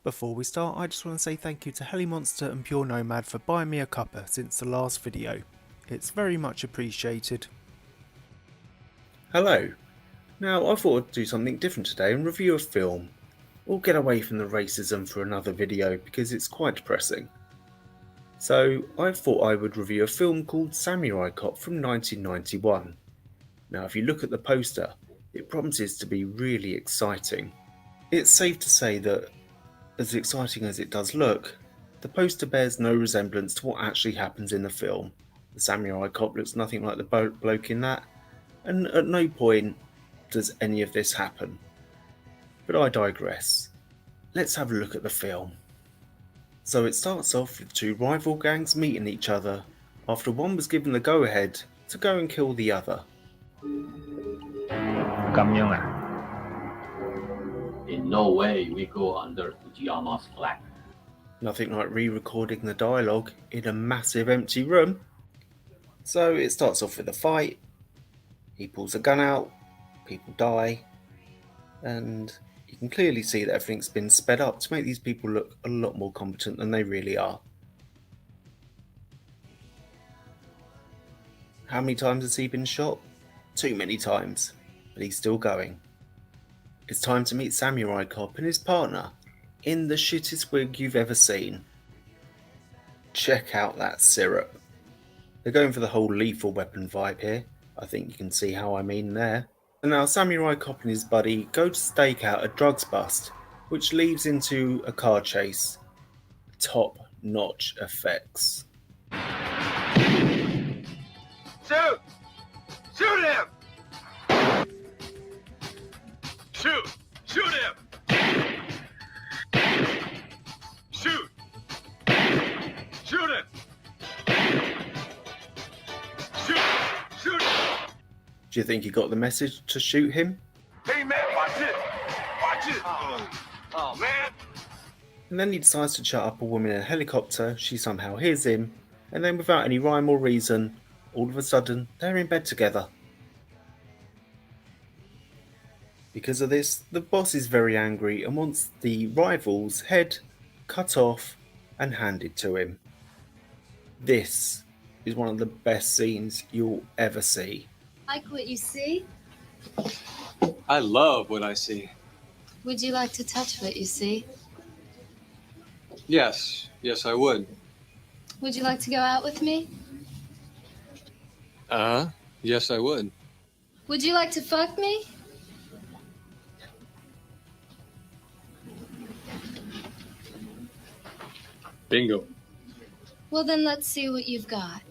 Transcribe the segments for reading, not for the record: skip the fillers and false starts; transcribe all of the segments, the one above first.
Before we start, I just want to say thank you to Heli Monster and Pure Nomad for buying me a cuppa since the last video. It's very much appreciated. Hello. Now I thought I'd do something different today and review a film. We'll get away from the racism for another video because it's quite depressing. So I thought I would review a film called Samurai Cop from 1991. Now if you look at the poster, it promises to be really exciting. It's safe to say that, as exciting as it does look, the poster bears no resemblance to what actually happens in the film. The Samurai Cop looks nothing like the bloke in that, and at no point does any of this happen. But I digress. Let's have a look at the film. So it starts off with two rival gangs meeting each other after one was given the go-ahead to go and kill the other. In no way we go under Fujiyama's flag. Nothing like re-recording the dialogue in a massive empty room. So it starts off with a fight. He pulls a gun out, people die, and you can clearly see that everything's been sped up to make these people look a lot more competent than they really are. How many times has he been shot? Too many times, but he's still going. It's time to meet Samurai Cop and his partner in the shittest wig you've ever seen. Check out that syrup. They're going for the whole Lethal Weapon vibe here. I think you can see how I mean there. And now Samurai Cop and his buddy go to stake out a drugs bust, which leads into a car chase. Top-notch effects. Shoot! Shoot him! Shoot! Shoot him! Shoot! Shoot him! Shoot! Shoot him! Do you think he got the message to shoot him? Hey man, watch it! Watch it! Oh man! And then he decides to chat up a woman in a helicopter. She somehow hears him, and then without any rhyme or reason, all of a sudden they're in bed together. Because of this, the boss is very angry and wants the rival's head cut off and handed to him. This is one of the best scenes you'll ever see. Like what you see? I love what I see. Would you like to touch what you see? Yes, I would. Would you like to go out with me? Yes, I would. Would you like to fuck me? Bingo. Well, then let's see what you've got.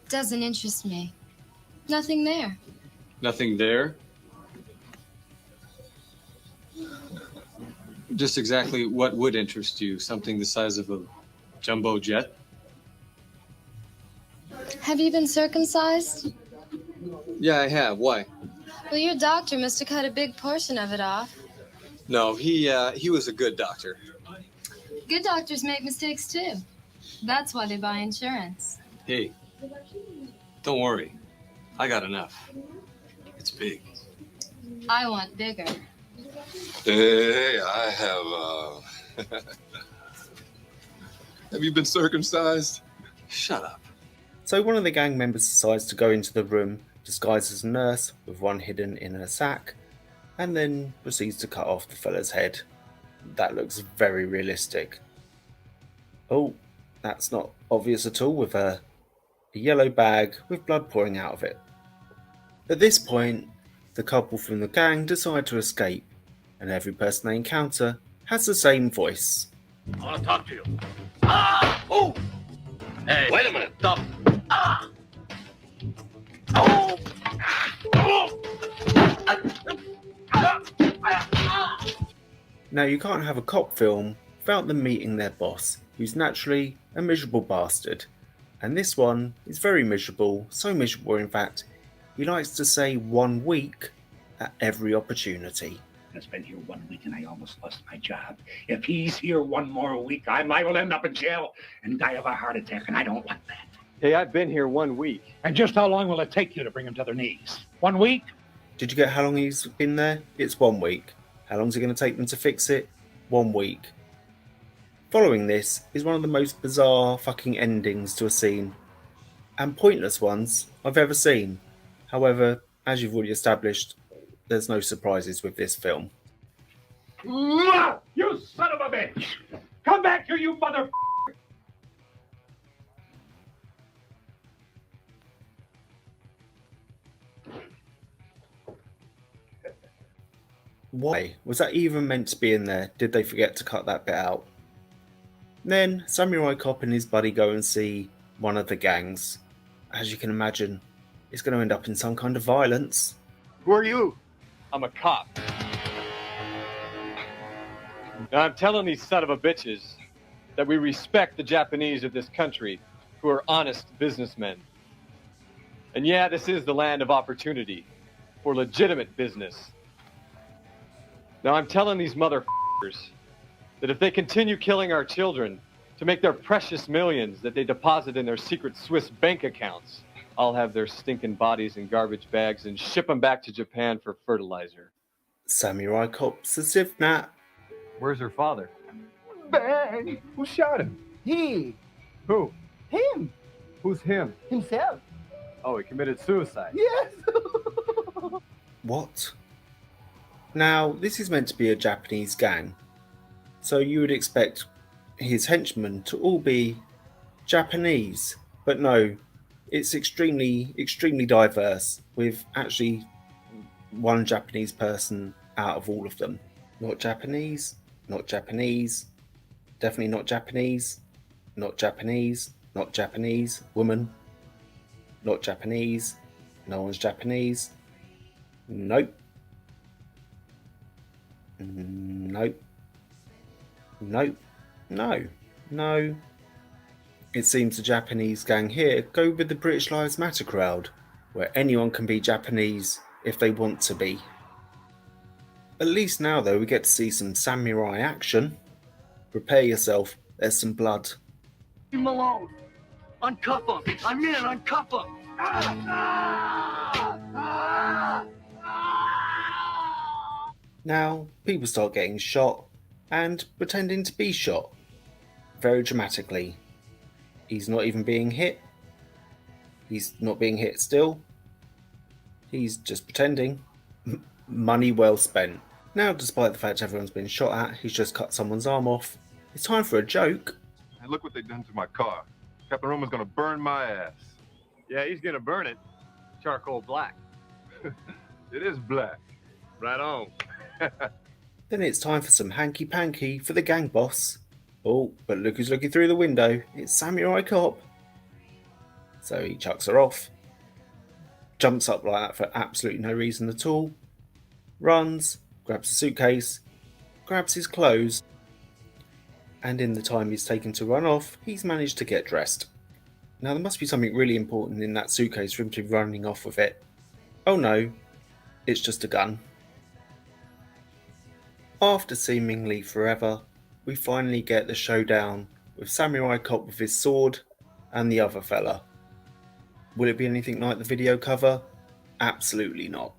Doesn't interest me. Nothing there. Nothing there? Just exactly what would interest you? Something the size of a jumbo jet? Have you been circumcised? Yeah, I have. Why? Well, your doctor must have cut a big portion of it off. No, he was a good doctor. Good doctors make mistakes too. That's why they buy insurance. Hey, don't worry. I got enough. It's big. I want bigger. Hey, I have, Have you been circumcised? Shut up. So one of the gang members decides to go into the room disguised as a nurse with one hidden in her sack, and then proceeds to cut off the fella's head. That looks very realistic. Oh, that's not obvious at all with a yellow bag with blood pouring out of it. At this point, the couple from the gang decide to escape, and every person they encounter has the same voice. I want to talk to you. Ah! Oh! Hey, wait a minute. Stop. Ah! Oh! Oh! Now you can't have a cop film without them meeting their boss, who's naturally a miserable bastard. And this one is very miserable, so miserable in fact, he likes to say 1 week at every opportunity. It's been here 1 week and I almost lost my job. If he's here one more week, I might well end up in jail and die of a heart attack, and I don't like that. Hey, I've been here 1 week. And just how long will it take you to bring him to their knees? 1 week? Did you get how long he's been there? It's 1 week. How long is it going to take them to fix it? 1 week. Following this is one of the most bizarre fucking endings to a scene, and pointless ones I've ever seen. However, as you've already established, there's no surprises with this film. You son of a bitch! Come back here, you mother... Why? Was that even meant to be in there? Did they forget to cut that bit out? Then Samurai Cop and his buddy go and see one of the gangs. As you can imagine, it's going to end up in some kind of violence. Who are you? I'm a cop. Now I'm telling these son of a bitches that we respect the Japanese of this country who are honest businessmen. And yeah, this is the land of opportunity for legitimate business. Now I'm telling these motherfuckers that if they continue killing our children to make their precious millions that they deposit in their secret Swiss bank accounts, I'll have their stinking bodies in garbage bags and ship them back to Japan for fertilizer. Samurai Cop's as if Nat. Where's her father? Bang! Who shot him? He. Who? Him. Who's him? Himself. Oh, he committed suicide. Yes. What? Now, this is meant to be a Japanese gang, so you would expect his henchmen to all be Japanese, but no, it's extremely diverse, with actually one Japanese person out of all of them. Not Japanese, not Japanese, definitely not Japanese, not Japanese, not Japanese, woman, not Japanese, no one's Japanese, nope, nope, nope, no. It seems the Japanese gang here go with the British Lives Matter crowd, where anyone can be Japanese if they want to be. At least now though we get to see some samurai action. Prepare yourself, there's some blood. Leave him alone. Uncuff him. I'm in. Uncuff him. Now, people start getting shot and pretending to be shot. Very dramatically. He's not even being hit. He's not being hit still. He's just pretending. Money well spent. Now, despite the fact everyone's been shot at, he's just cut someone's arm off. It's time for a joke. Hey, look what they done to my car. Captain Roman's gonna burn my ass. Yeah, he's gonna burn it. Charcoal black. It is black. Right on. Then it's time for some hanky-panky for the gang boss. Oh, but look who's looking through the window. It's Samurai Cop. So he chucks her off. Jumps up like that for absolutely no reason at all. Runs, grabs a suitcase, grabs his clothes, and in the time he's taken to run off, he's managed to get dressed. Now there must be something really important in that suitcase for him to be running off with it. Oh no, it's just a gun. After seemingly forever, we finally get the showdown with Samurai Cop with his sword and the other fella. Will it be anything like the video cover? Absolutely not.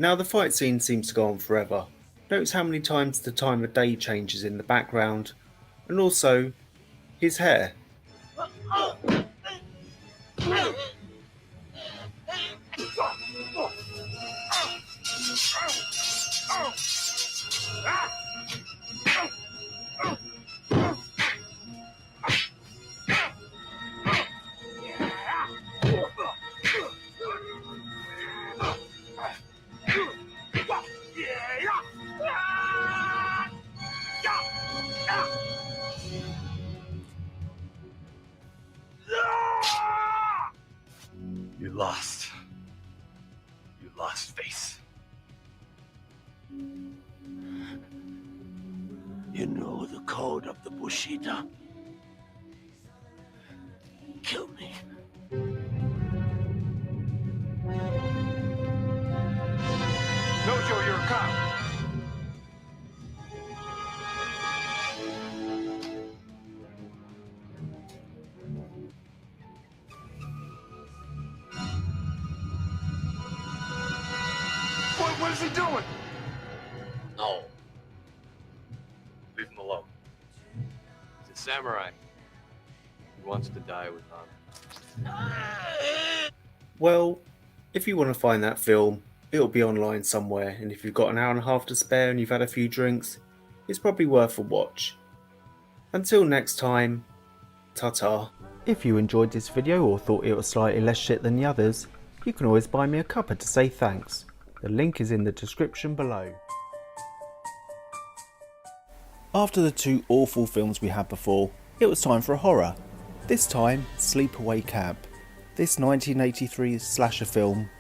Now the fight scene seems to go on forever. Notice how many times the time of day changes in the background, and also his hair. You lost. You lost face. You know the code of the Bushido. Kill me. Dojo, you're a cop. What is he doing? No. Leave him alone. He's a samurai. He wants to die with honor. Well, if you want to find that film, it'll be online somewhere, and if you've got an hour and a half to spare and you've had a few drinks, it's probably worth a watch. Until next time, ta-ta. If you enjoyed this video or thought it was slightly less shit than the others, you can always buy me a cuppa to say thanks. The link is in the description below. After the two awful films we had before, it was time for a horror. This time, Sleepaway Camp. This 1983 slasher film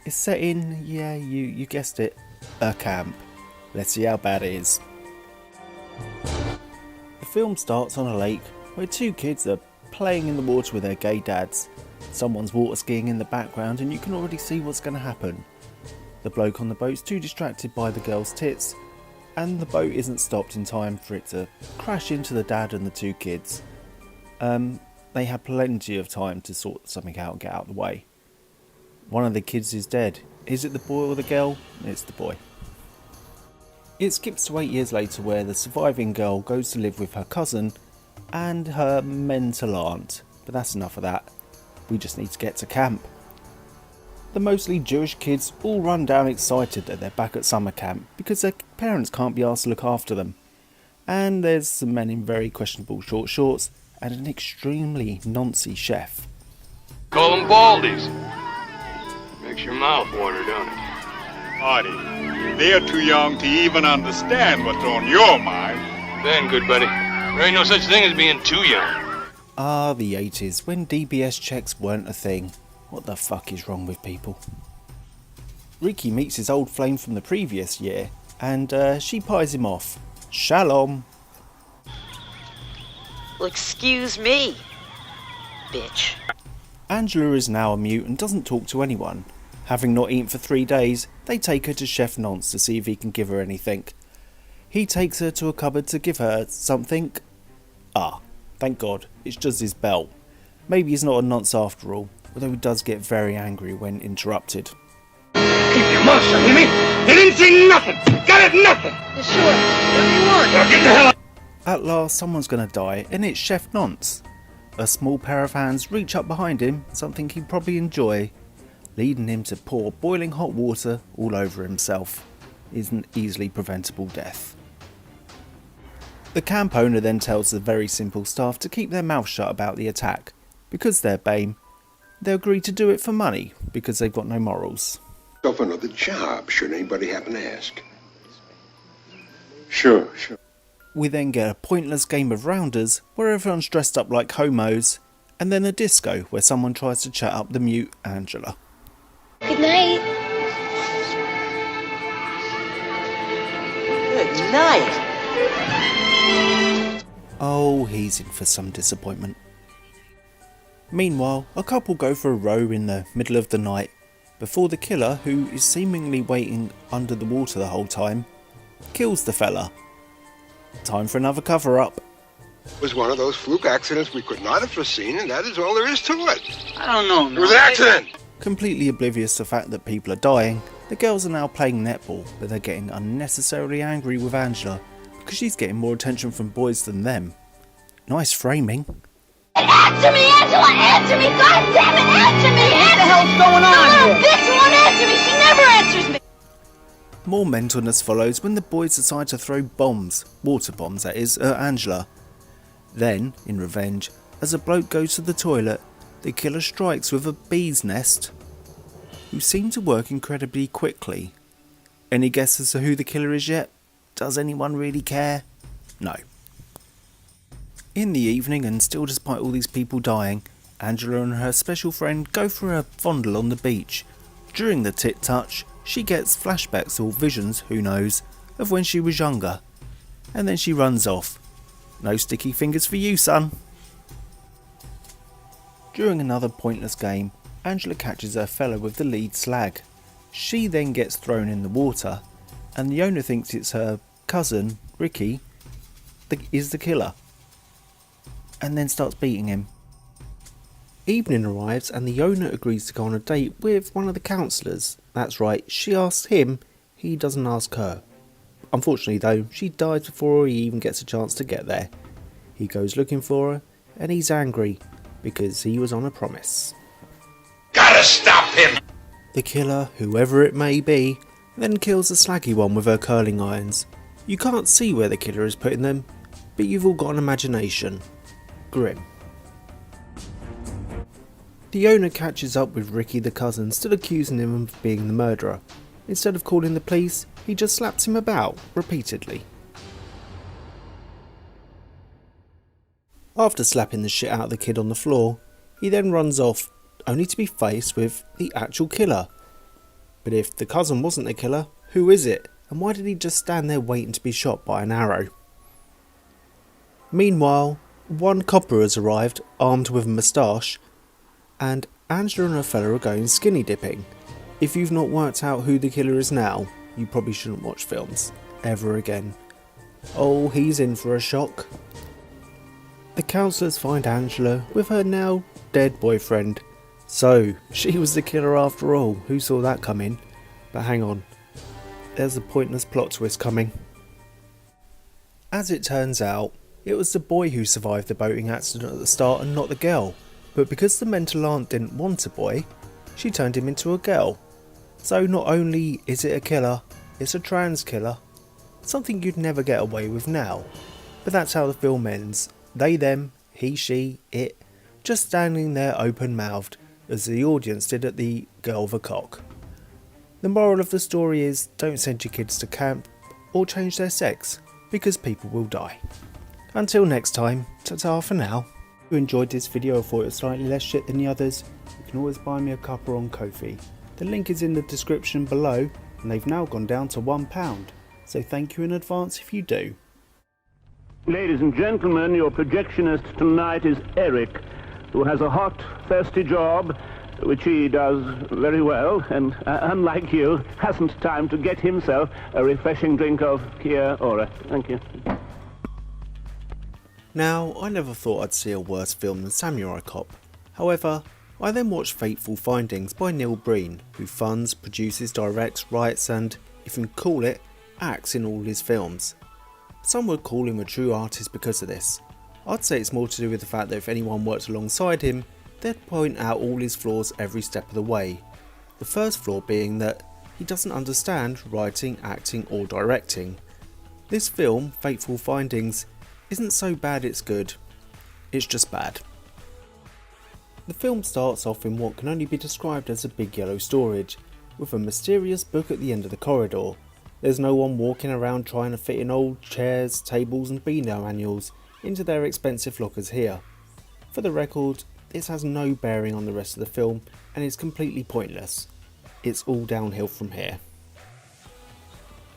is set in, yeah, you guessed it, a camp. Let's see how bad it is. The film starts on a lake where two kids are playing in the water with their gay dads. Someone's water skiing in the background and you can already see what's going to happen. The bloke on the boat's too distracted by the girl's tits, and the boat isn't stopped in time for it to crash into the dad and the two kids. They had plenty of time to sort something out and get out of the way. One of the kids is dead. Is it the boy or the girl? It's the boy. It skips to 8 years later where the surviving girl goes to live with her cousin and her mental aunt. But that's enough of that. We just need to get to camp. The mostly Jewish kids all run down excited that they're back at summer camp because their parents can't be asked to look after them. And there's some men in very questionable short shorts and an extremely noncy chef. Call them baldies. Makes your mouth water, don't it? Artie, they're too young to even understand what's on your mind. Then, good buddy, there ain't no such thing as being too young. Ah, the 80s, when DBS checks weren't a thing. What the fuck is wrong with people? Ricky meets his old flame from the previous year, and she pies him off. Shalom. Well, excuse me, bitch. Angela is now a mute and doesn't talk to anyone. Having not eaten for 3 days, they take her to Chef Nonce to see if he can give her anything. He takes her to a cupboard to give her something. Ah, thank God, it's just his belt. Maybe he's not a nonce after all, although he does get very angry when interrupted. Keep your mouth shut, you mean? You didn't see nothing! Got it, nothing! Yeah, sure, whatever you want. Now get the hell out! At last, someone's gonna die, and it's Chef Nonce. A small pair of hands reach up behind him, something he'd probably enjoy, leading him to pour boiling hot water all over himself. Is an easily preventable death. The camp owner then tells the very simple staff to keep their mouth shut about the attack. Because they're BAME, they agree to do it for money, because they've got no morals. Go for another job, should anybody happen to ask. Sure. We then get a pointless game of rounders where everyone's dressed up like homos, and then a disco where someone tries to chat up the mute Angela. Good night. Good night. Oh, he's in for some disappointment. Meanwhile, a couple go for a row in the middle of the night before the killer, who is seemingly waiting under the water the whole time, kills the fella. Time for another cover-up. It was one of those fluke accidents we could not have foreseen, and that is all there is to it. I don't know. It was an accident! Completely oblivious to the fact that people are dying, the girls are now playing netball, but they're getting unnecessarily angry with Angela because she's getting more attention from boys than them. nice framing. Answer me, Angela! Answer me! God damn it! Answer me! What the hell's going on here? The little bitch won't answer me! She never answers me! More mentalness follows when the boys decide to throw bombs, water bombs that is, at Angela. Then, in revenge, as a bloke goes to the toilet, the killer strikes with a bee's nest, who seem to work incredibly quickly. Any guesses as to who the killer is yet? Does anyone really care? No. In the evening, and still despite all these people dying, Angela and her special friend go for a fondle on the beach. During the tit touch, she gets flashbacks or visions, who knows, of when she was younger. And then she runs off. No sticky fingers for you, son. During another pointless game, Angela catches her fella with the lead slag. She then gets thrown in the water, and the owner thinks it's her cousin, Ricky, is the killer, and then starts beating him. Evening arrives and the owner agrees to go on a date with one of the counsellors. That's right, she asks him, he doesn't ask her. Unfortunately though, she dies before he even gets a chance to get there. He goes looking for her, and he's angry, because he was on a promise. Gotta stop him! The killer, whoever it may be, then kills the slaggy one with her curling irons. You can't see where the killer is putting them, but you've all got an imagination. Grim. The owner catches up with Ricky the cousin, still accusing him of being the murderer. Instead of calling the police, he just slaps him about, repeatedly. After slapping the shit out of the kid on the floor, he then runs off, only to be faced with the actual killer. But if the cousin wasn't the killer, who is it? And why did he just stand there waiting to be shot by an arrow? Meanwhile, one copper has arrived, armed with a moustache, and Angela and her fella are going skinny dipping. If you've not worked out who the killer is now, you probably shouldn't watch films, ever again. Oh, he's in for a shock. The counsellors find Angela with her now dead boyfriend. So, she was the killer after all. Who saw that coming? But hang on, there's a pointless plot twist coming. As it turns out, it was the boy who survived the boating accident at the start and not the girl. But because the mental aunt didn't want a boy, she turned him into a girl. So not only is it a killer, it's a trans killer. Something you'd never get away with now. But that's how the film ends. They, them, he, she, it, just standing there open-mouthed, as the audience did at the girl with a cock. The moral of the story is, don't send your kids to camp or change their sex, because people will die. Until next time, ta-ta for now. If you enjoyed this video or thought it was slightly less shit than the others, you can always buy me a cuppa on Ko-fi. The link is in the description below, and they've now gone down to £1, so thank you in advance if you do. Ladies and gentlemen, your projectionist tonight is Eric, who has a hot, thirsty job, which he does very well, and unlike you, hasn't time to get himself a refreshing drink of Kia Ora. Thank you. Now, I never thought I'd see a worse film than Samurai Cop. However, I then watched Fateful Findings by Neil Breen, who funds, produces, directs, writes and, if you can call it, acts in all his films. Some would call him a true artist because of this. I'd say it's more to do with the fact that if anyone worked alongside him, they'd point out all his flaws every step of the way. The first flaw being that he doesn't understand writing, acting or directing. This film, Fateful Findings, isn't so bad it's good, it's just bad. The film starts off in what can only be described as a big yellow storage, with a mysterious book at the end of the corridor. There's no one walking around trying to fit in old chairs, tables and Beano manuals into their expensive lockers here. For the record, this has no bearing on the rest of the film and is completely pointless. It's all downhill from here.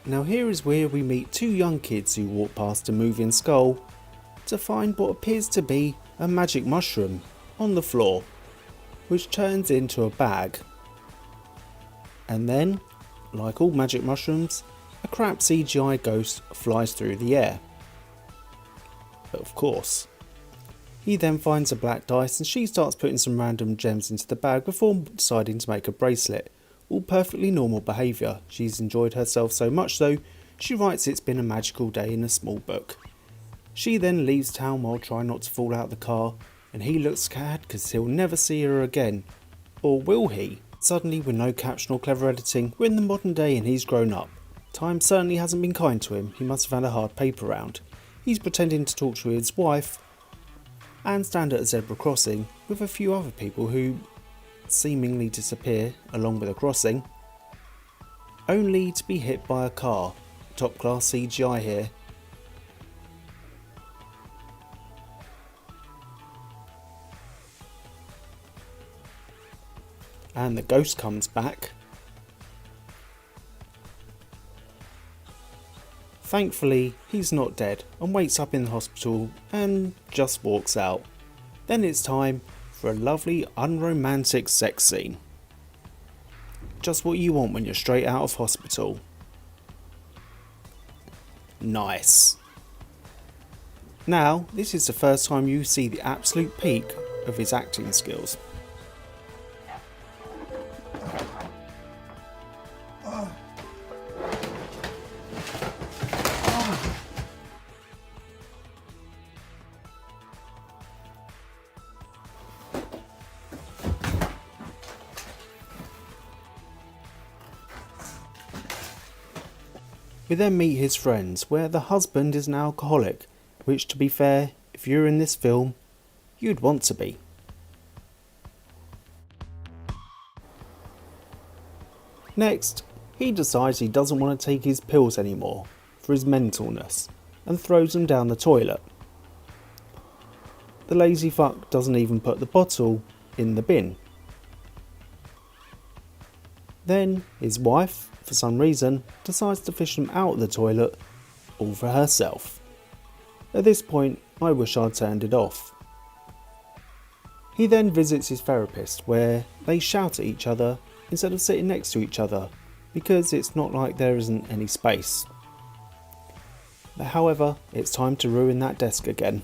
Now here is where we meet two young kids who walk past a moving skull to find what appears to be a magic mushroom on the floor, which turns into a bag. And then, like all magic mushrooms, a crap CGI ghost flies through the air. Of course. He then finds a black dice and she starts putting some random gems into the bag before deciding to make a bracelet. All perfectly normal behaviour. She's enjoyed herself so much though, she writes it's been a magical day in a small book. She then leaves town while trying not to fall out of the car, and he looks scared because he'll never see her again. Or will he? Suddenly, with no caption or clever editing, we're in the modern day and he's grown up. Time certainly hasn't been kind to him, he must have had a hard paper round. He's pretending to talk to his wife and stand at a zebra crossing with a few other people who seemingly disappear along with the crossing, only to be hit by a car. Top class CGI here. And the ghost comes back. Thankfully, he's not dead and wakes up in the hospital and just walks out. Then it's time for a lovely unromantic sex scene. Just what you want when you're straight out of hospital. Nice. Now, this is the first time you see the absolute peak of his acting skills. We then meet his friends, where the husband is an alcoholic, which, to be fair, if you're in this film, you'd want to be. Next, he decides he doesn't want to take his pills anymore for his mentalness and throws them down the toilet. The lazy fuck doesn't even put the bottle in the bin. Then his wife, for some reason, decides to fish him out of the toilet all for herself. At this point, I wish I'd turned it off. He then visits his therapist, where they shout at each other instead of sitting next to each other, because it's not like there isn't any space. But however, it's time to ruin that desk again.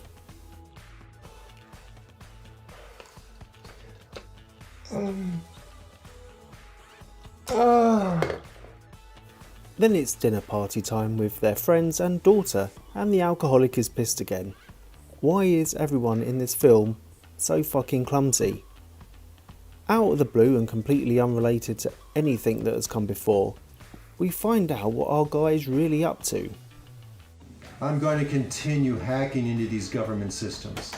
Then it's dinner party time with their friends and daughter, and the alcoholic is pissed again. Why is everyone in this film so fucking clumsy? Out of the blue and completely unrelated to anything that has come before, we find out what our guy is really up to. I'm going to continue hacking into these government systems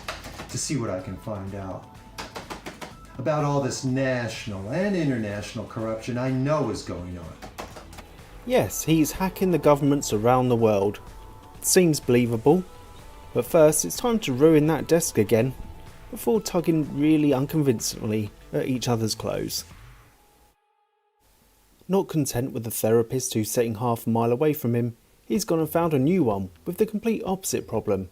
to see what I can find out about all this national and international corruption I know is going on. Yes, he's hacking the governments around the world. Seems believable. But first, it's time to ruin that desk again, before tugging really unconvincingly at each other's clothes. Not content with the therapist who's sitting half a mile away from him, he's gone and found a new one with the complete opposite problem,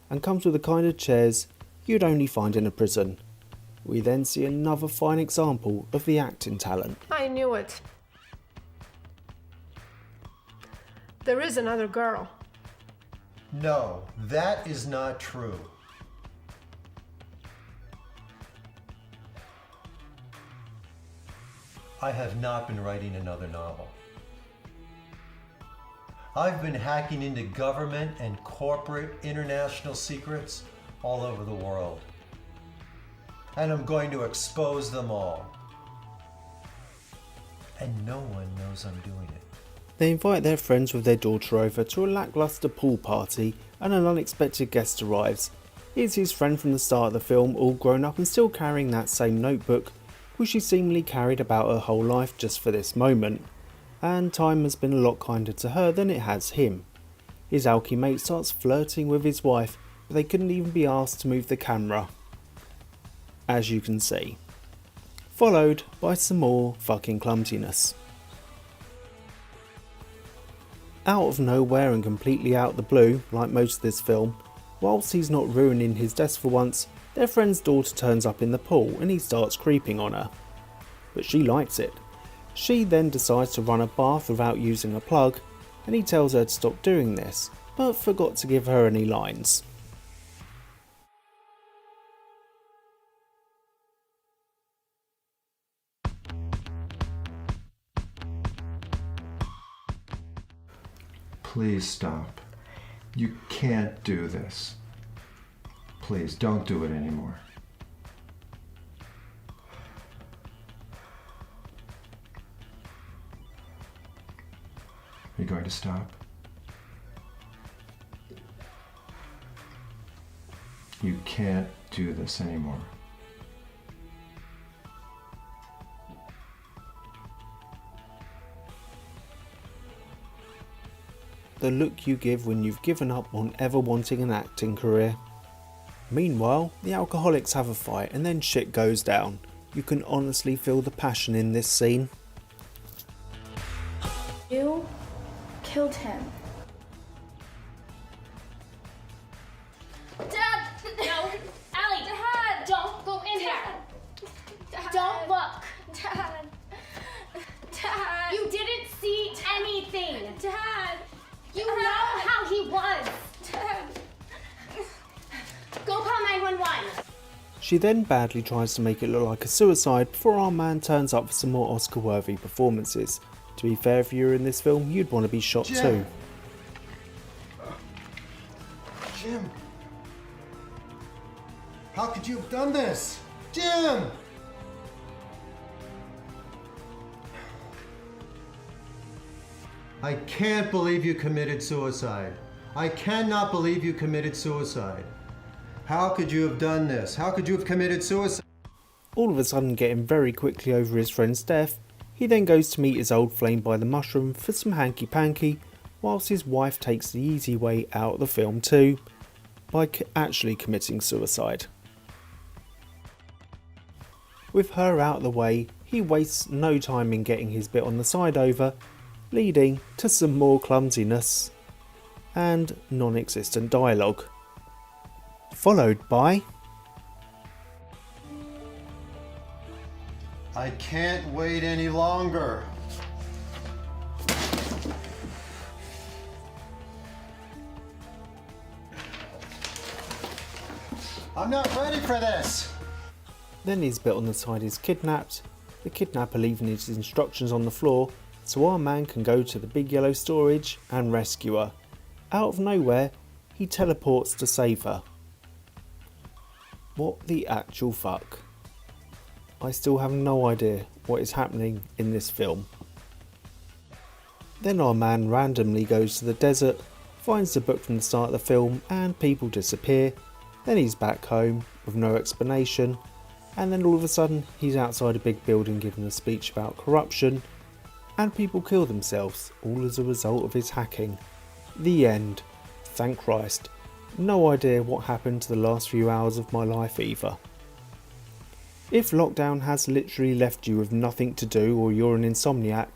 and comes with the kind of chairs you'd only find in a prison. We then see another fine example of the acting talent. I knew it. There is another girl. No, that is not true. I have not been writing another novel. I've been hacking into government and corporate international secrets all over the world. And I'm going to expose them all. And no one knows I'm doing it. They invite their friends with their daughter over to a lackluster pool party, and an unexpected guest arrives. It's his friend from the start of the film, all grown up and still carrying that same notebook, which she seemingly carried about her whole life just for this moment. And time has been a lot kinder to her than it has him. His alky mate starts flirting with his wife, but they couldn't even be asked to move the camera, as you can see. Followed by some more fucking clumsiness. Out of nowhere and completely out of the blue, like most of this film, whilst he's not ruining his desk for once, their friend's daughter turns up in the pool and he starts creeping on her. But she likes it. She then decides to run a bath without using a plug, and he tells her to stop doing this, but forgot to give her any lines. Please stop. You can't do this. Please, don't do it anymore. Are you going to stop? You can't do this anymore. The look you give when you've given up on ever wanting an acting career. Meanwhile, the alcoholics have a fight and then shit goes down. You can honestly feel the passion in this scene. You killed him. Dad! No! Allie! Dad! Don't go in there! Dad! Don't look! Dad! Dad! You didn't see anything! Dad! You know how he was! Dad! Go call 911! She then badly tries to make it look like a suicide before our man turns up for some more Oscar-worthy performances. To be fair, if you were in this film, you'd want to be shot too. Jim! How could you have done this? Jim! I can't believe you committed suicide. I cannot believe you committed suicide. How could you have done this? How could you have committed suicide? All of a sudden getting very quickly over his friend's death, he then goes to meet his old flame by the mushroom for some hanky-panky, whilst his wife takes the easy way out of the film too, by actually committing suicide. With her out of the way, he wastes no time in getting his bit on the side over, leading to some more clumsiness and non-existent dialogue. Followed by... I can't wait any longer. I'm not ready for this. Then his bit on the side is kidnapped, the kidnapper leaving his instructions on the floor so our man can go to the big yellow storage and rescue her. Out of nowhere, he teleports to save her. What the actual fuck? I still have no idea what is happening in this film. Then our man randomly goes to the desert, finds the book from the start of the film and people disappear. Then he's back home with no explanation, and then all of a sudden he's outside a big building giving a speech about corruption, and people kill themselves, all as a result of his hacking. The end. Thank Christ. No idea what happened to the last few hours of my life either. If lockdown has literally left you with nothing to do or you're an insomniac,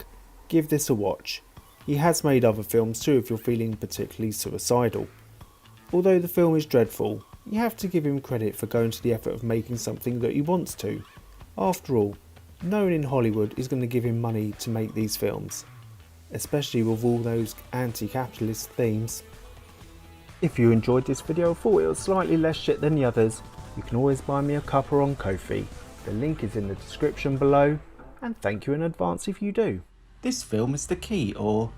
give this a watch. He has made other films too if you're feeling particularly suicidal. Although the film is dreadful, you have to give him credit for going to the effort of making something that he wants to. After all, no one in Hollywood is going to give him money to make these films, especially with all those anti-capitalist themes. If you enjoyed this video or thought it was slightly less shit than the others, you can always buy me a cuppa on Ko-fi. The link is in the description below, and thank you in advance if you do. This film is The Key, or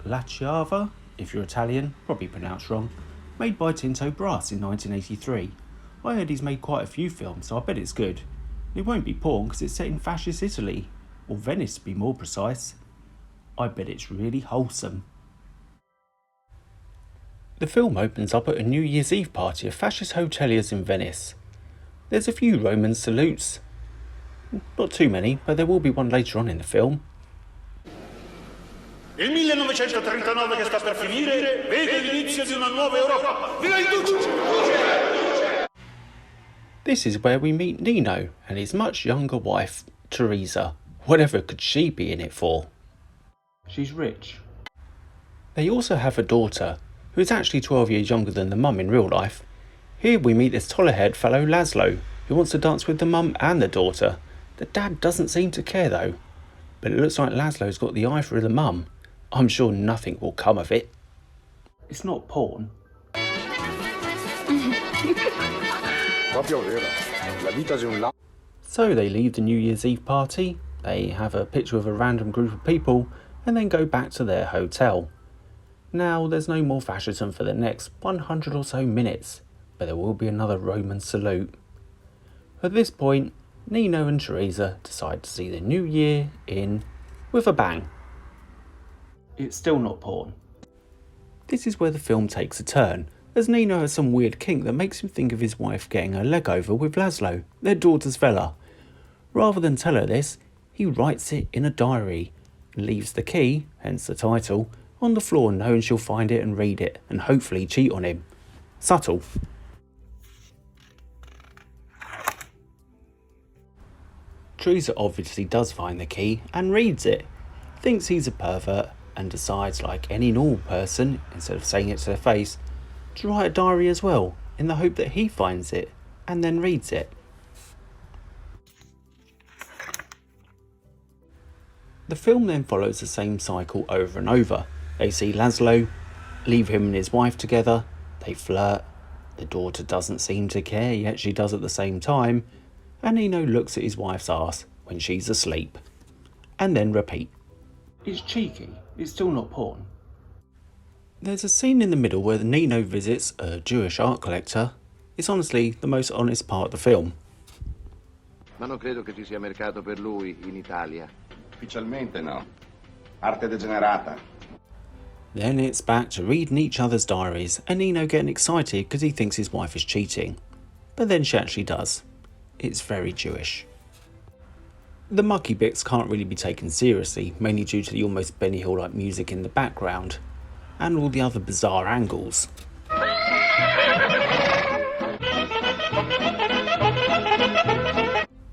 La Chiave, if you're Italian, probably pronounced wrong, made by Tinto Brass in 1983. I heard he's made quite a few films, so I bet it's good. It won't be porn because it's set in fascist Italy, or Venice to be more precise. I bet it's really wholesome. The film opens up at a New Year's Eve party of fascist hoteliers in Venice. There's a few Roman salutes. Not too many, but there will be one later on in the film. Il 1939 che sta per finire vede l'inizio di una nuova Europa. Viva il Duce! This is where we meet Nino and his much younger wife, Teresa. Whatever could she be in it for? She's rich. They also have a daughter, who is actually 12 years younger than the mum in real life. Here we meet this toller-haired fellow Laszlo, who wants to dance with the mum and the daughter. The dad doesn't seem to care though. But it looks like Laszlo's got the eye for the mum. I'm sure nothing will come of it. It's not porn. So they leave the New Year's Eve party, they have a picture of a random group of people, and then go back to their hotel. Now, there's no more fascism for the next 100 or so minutes, but there will be another Roman salute. At this point, Nino and Teresa decide to see the new year in with a bang. It's still not porn. This is where the film takes a turn, as Nino has some weird kink that makes him think of his wife getting her leg over with Laszlo, their daughter's fella. Rather than tell her this, he writes it in a diary, and leaves the key, hence the title, on the floor knowing she'll find it and read it, and hopefully cheat on him. Subtle. Teresa obviously does find the key and reads it, thinks he's a pervert, and decides, like any normal person, instead of saying it to their face, to write a diary as well, in the hope that he finds it and then reads it. The film then follows the same cycle over and over. They see Laszlo, leave him and his wife together, they flirt, the daughter doesn't seem to care, yet she does at the same time, and Nino looks at his wife's arse when she's asleep. And then repeat. It's cheeky, it's still not porn. There's a scene in the middle where Nino visits a Jewish art collector. It's honestly the most honest part of the film. Ma non credo che ci sia mercato per lui in Italia. Ufficialmente no. Arte degenerata. Then it's back to reading each other's diaries and Nino getting excited because he thinks his wife is cheating. But then she actually does. It's very Jewish. The mucky bits can't really be taken seriously, mainly due to the almost Benny Hill-like music in the background, and all the other bizarre angles.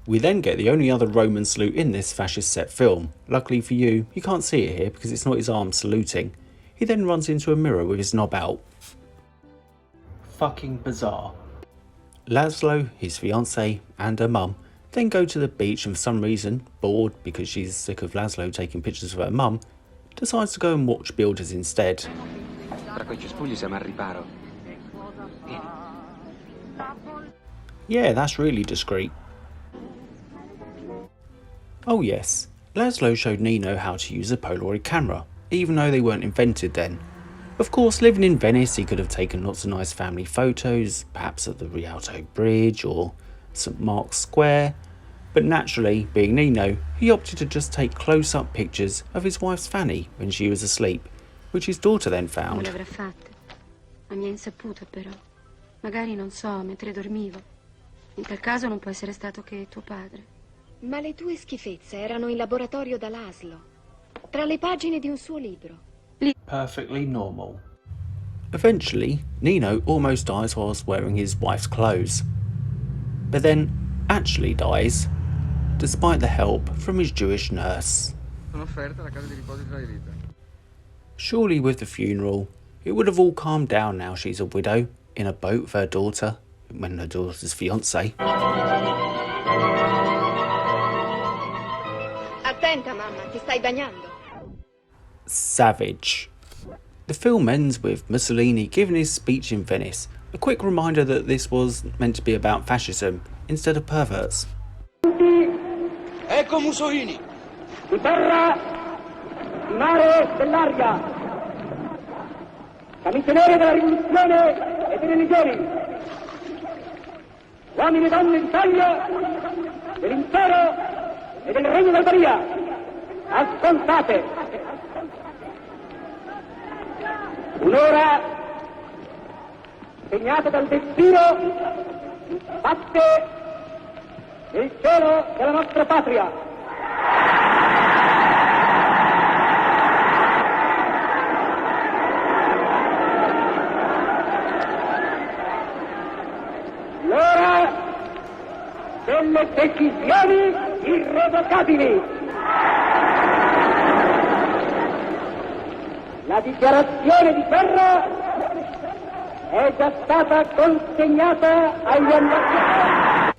We then get the only other Roman salute in this fascist set film. Luckily for you, you can't see it here because it's not his arm saluting. He then runs into a mirror with his knob out. Fucking bizarre. Laszlo, his fiancée, and her mum then go to the beach and for some reason, bored because she's sick of Laszlo taking pictures of her mum, decides to go and watch builders instead. Yeah, that's really discreet. Oh yes, Laszlo showed Nino how to use a Polaroid camera, even though they weren't invented then. Of course, living in Venice, he could have taken lots of nice family photos, perhaps at the Rialto Bridge or St Mark's Square, but naturally, being Nino, he opted to just take close-up pictures of his wife's fanny when she was asleep, which his daughter then found. Non le avrà fatte. A mia insaputa però. Magari non so, mentre dormivo. In tal caso non può essere stato che tuo padre. Ma le tue schifezze erano in laboratorio da Laszlo, tra le pagine di un suo libro. Perfectly normal. Eventually, Nino almost dies whilst wearing his wife's clothes, but then actually dies, despite the help from his Jewish nurse. Surely with the funeral, it would have all calmed down now she's a widow, in a boat with her daughter, when her daughter's fiancé. Attenta, mamma, ti stai bagnando. Savage. The film ends with Mussolini giving his speech in Venice, a quick reminder that this was meant to be about fascism instead of perverts. Ecco Mussolini. Di terra, di mare, dell'aria. Camiscionieri della rivoluzione e dei religioni. Uomini e donne d'Italia, dell'impero e del regno d'Albania. Ascoltate. Un'ora segnata dal destino batte nel cielo della nostra patria. L'ora delle decisioni irrevocabili. La dichiarazione di guerra è già stata consegnata agli ambasciatori.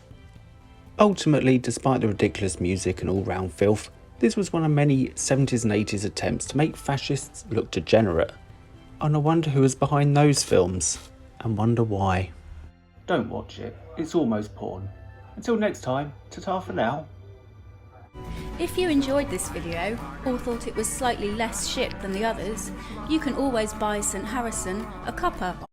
Ultimately, despite the ridiculous music and all-round filth, this was one of many 70s and 80s attempts to make fascists look degenerate. And I wonder who was behind those films, and wonder why. Don't watch it, it's almost porn. Until next time, ta-ta for now. If you enjoyed this video, or thought it was slightly less shit than the others, you can always buy St Harrison a cuppa.